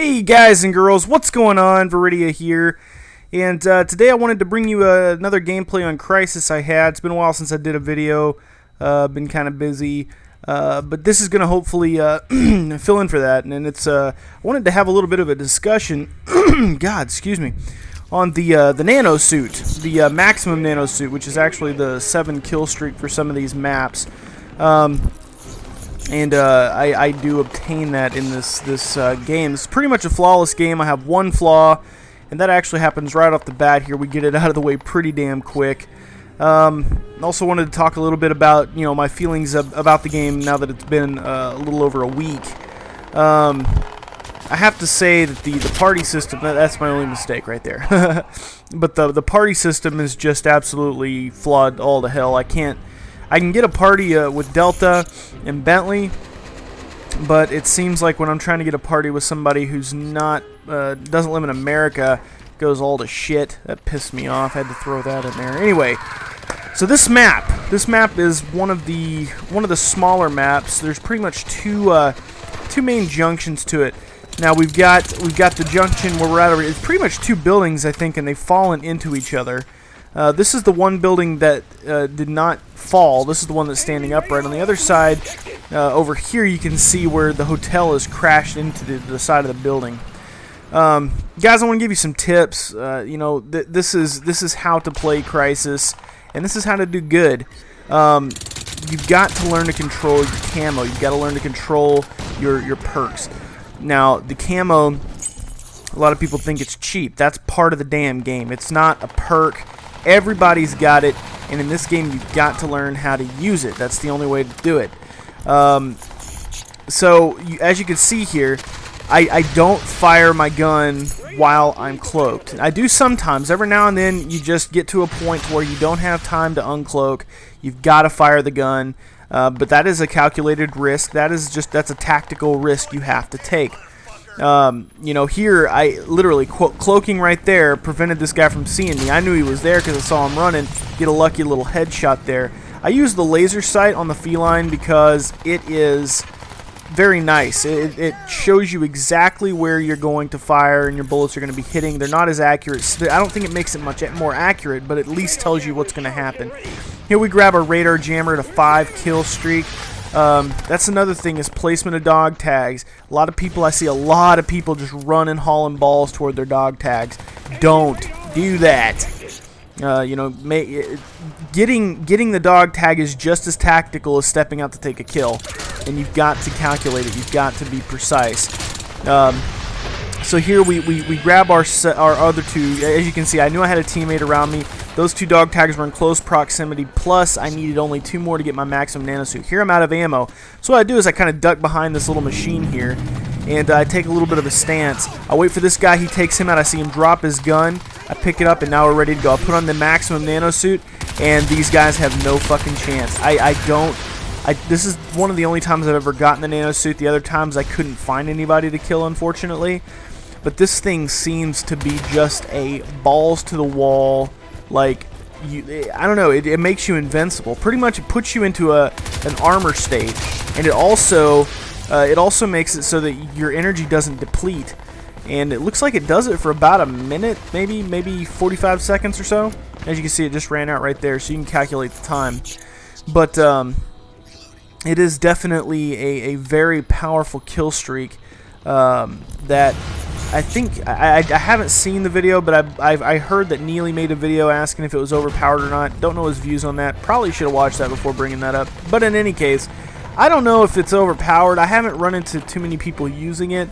Hey guys and girls, what's going on? Viridia here, and today I wanted to bring you another gameplay on Crysis I had. It's been a while since I did a video, been kind of busy, but this is going to hopefully fill in for that, and it's I wanted to have a little bit of a discussion, God, excuse me, on the nano suit, the maximum nano suit, which is actually the 7 kill streak for some of these maps. And I do obtain that in this game. It's pretty much a flawless game. I have one flaw, and that actually happens right off the bat here. We get it out of the way pretty damn quick. Also wanted to talk a little bit about my feelings about the game now that it's been a little over a week. I have to say that the party system, that's my only mistake right there. But the party system is just absolutely flawed all to hell. I can get a party with Delta and Bentley, but it seems like when I'm trying to get a party with somebody who's not doesn't live in America, it goes all to shit. That pissed me off. I had to throw that in there. Anyway, so this map is one of the smaller maps. There's pretty much two main junctions to it. Now we've got the junction where we're at. It's pretty much two buildings, I think, and they've fallen into each other. This is the one building that did not fall. This is the one that's standing upright. On the other side, over here, you can see where the hotel is crashed into the side of the building. Guys, I want to give you some tips. This is how to play Crysis, and this is how to do good. You've got to learn to control your camo. You've got to learn to control your perks. Now, the camo, a lot of people think it's cheap. That's part of the damn game. It's not a perk. Everybody's got it, and in this game you've got to learn how to use it. That's the only way to do it. As you can see here, I don't fire my gun while I'm cloaked. I do sometimes. Every now and then you just get to a point where you don't have time to uncloak. You've got to fire the gun, but that is a calculated risk. That's a tactical risk you have to take. Here I literally cloaking right there prevented this guy from seeing me. I knew he was there because I saw him running. Get a lucky little headshot there. I use the laser sight on the feline because it is very nice. It shows you exactly where you're going to fire and your bullets are going to be hitting. They're not as accurate. I don't think it makes it much more accurate, but at least tells you what's going to happen. Here we grab our radar jammer at a 5 kill streak. That's another thing, is placement of dog tags. I see a lot of people just running, hauling balls toward their dog tags. Don't do that. Getting the dog tag is just as tactical as stepping out to take a kill, and you've got to calculate it. You've got to be precise. So here we grab our other two. As you can see, I knew I had a teammate around me. Those two dog tags were in close proximity, plus I needed only 2 more to get my maximum nanosuit. Here I'm out of ammo. So what I do is I kind of duck behind this little machine here, and I take a little bit of a stance. I wait for this guy. He takes him out. I see him drop his gun. I pick it up, and now we're ready to go. I put on the maximum nanosuit, and these guys have no fucking chance. This is one of the only times I've ever gotten the nanosuit. The other times I couldn't find anybody to kill, unfortunately. But this thing seems to be just a balls to the wall, like, I don't know, it makes you invincible. Pretty much it puts you into an armor state, and it also makes it so that your energy doesn't deplete. And it looks like it does it for about a minute, maybe 45 seconds or so. As you can see, it just ran out right there, so you can calculate the time. But it is definitely a very powerful kill streak that I think I haven't seen the video, but I heard that Neely made a video asking if it was overpowered or not. Don't know his views on that. Probably should have watched that before bringing that up. But in any case, I don't know if it's overpowered. I haven't run into too many people using it.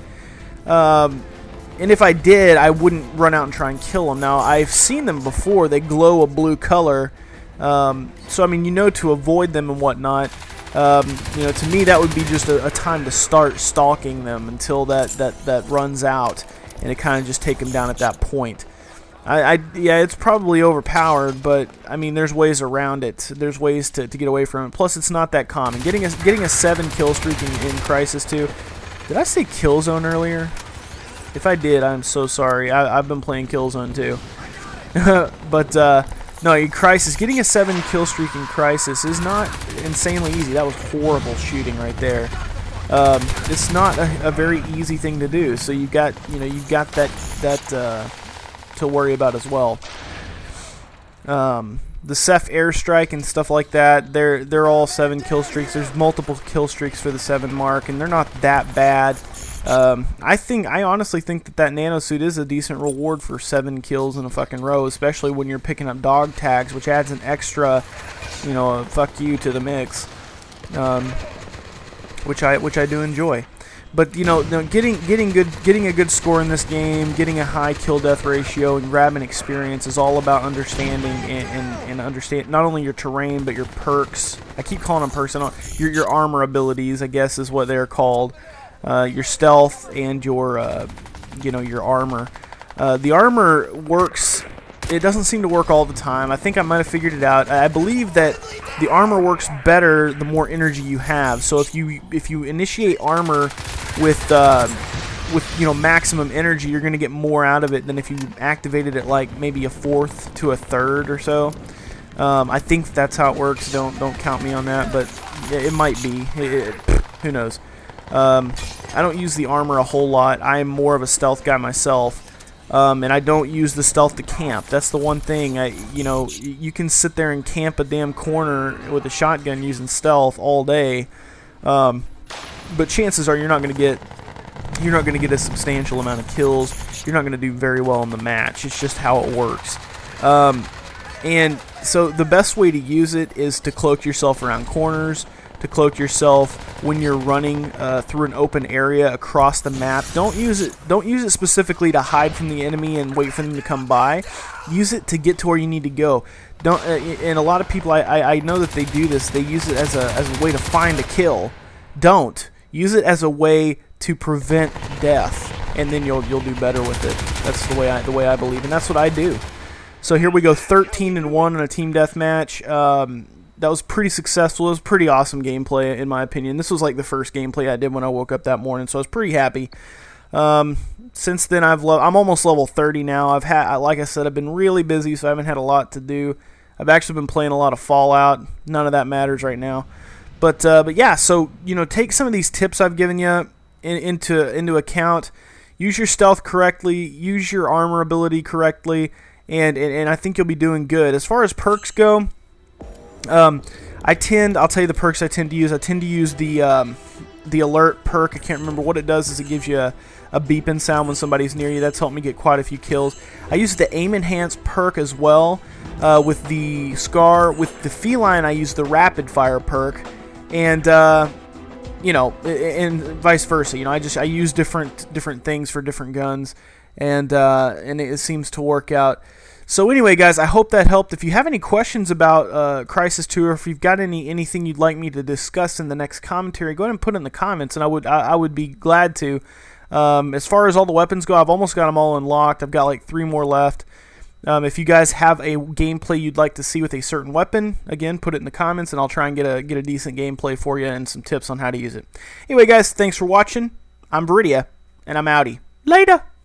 And if I did, I wouldn't run out and try and kill them. Now, I've seen them before. They glow a blue color. So, I mean, to avoid them and whatnot. To me, that would be just a time to start stalking them until that runs out, and it kind of just take them down at that point. Yeah, it's probably overpowered, but I mean, there's ways around it. There's ways to get away from it. Plus, it's not that common. Getting a 7 kill streak in Crysis 2. Did I say Killzone earlier? If I did, I'm so sorry. I've been playing Killzone too. But no, in Crysis, getting a 7 kill streak in Crysis is not insanely easy. That was horrible shooting right there. It's not a very easy thing to do. So you've got that to worry about as well. The Ceph airstrike and stuff like that, they're all 7 kill streaks. There's multiple kill streaks for the 7 mark, and they're not that bad. I honestly think that nanosuit is a decent reward for 7 kills in a fucking row, especially when you're picking up dog tags, which adds an extra, fuck you to the mix, which I do enjoy. But getting a good score in this game, getting a high kill death ratio, and grabbing experience is all about understanding and understand not only your terrain but your perks. I keep calling them perks. Your armor abilities, I guess, is what they're called. Your stealth and your your armor. The armor works. It doesn't seem to work all the time. I think I might have figured it out. I believe that the armor works better the more energy you have. So if you initiate armor with maximum energy, you're going to get more out of it than if you activated it like maybe a fourth to a third or so. I think that's how it works. Don't count me on that, but it might be. Who knows? I don't use the armor a whole lot. I am more of a stealth guy myself. And I don't use the stealth to camp. That's the one thing. You can sit there and camp a damn corner with a shotgun using stealth all day, but chances are you're not going to get a substantial amount of kills. You're not going to do very well in the match. It's just how it works. And so the best way to use it is to cloak yourself around corners, to cloak yourself when you're running through an open area across the map. Don't use it specifically to hide from the enemy and wait for them to come by. Use it to get to where you need to go. Don't. And a lot of people, I know that they do this. They use it as a way to find a kill. Don't use it as a way to prevent death, and then you'll do better with it. That's the way I believe, and that's what I do. So here we go, 13-1 in a team deathmatch. That was pretty successful. It was pretty awesome gameplay, in my opinion. This was like the first gameplay I did when I woke up that morning, so I was pretty happy. Since then, I'm almost level 30 now. Like I said, I've been really busy, so I haven't had a lot to do. I've actually been playing a lot of Fallout. None of that matters right now. But yeah, so take some of these tips I've given you into account. Use your stealth correctly. Use your armor ability correctly, and I think you'll be doing good. As far as perks go, I'll tell you the perks I tend to use. I tend to use the alert perk. I can't remember what it does. Is it gives you a beeping sound when somebody's near you. That's helped me get quite a few kills. I use the aim enhance perk as well. With the Scar, with the Feline, I use the rapid fire perk, and and vice versa. I use different things for different guns, and it seems to work out. So anyway, guys, I hope that helped. If you have any questions about Crysis 2, or if you've got anything you'd like me to discuss in the next commentary, go ahead and put it in the comments, and I would be glad to. As far as all the weapons go, I've almost got them all unlocked. I've got like 3 more left. If you guys have a gameplay you'd like to see with a certain weapon, again, put it in the comments, and I'll try and get a decent gameplay for you and some tips on how to use it. Anyway, guys, thanks for watching. I'm Viridia, and I'm outie. Later!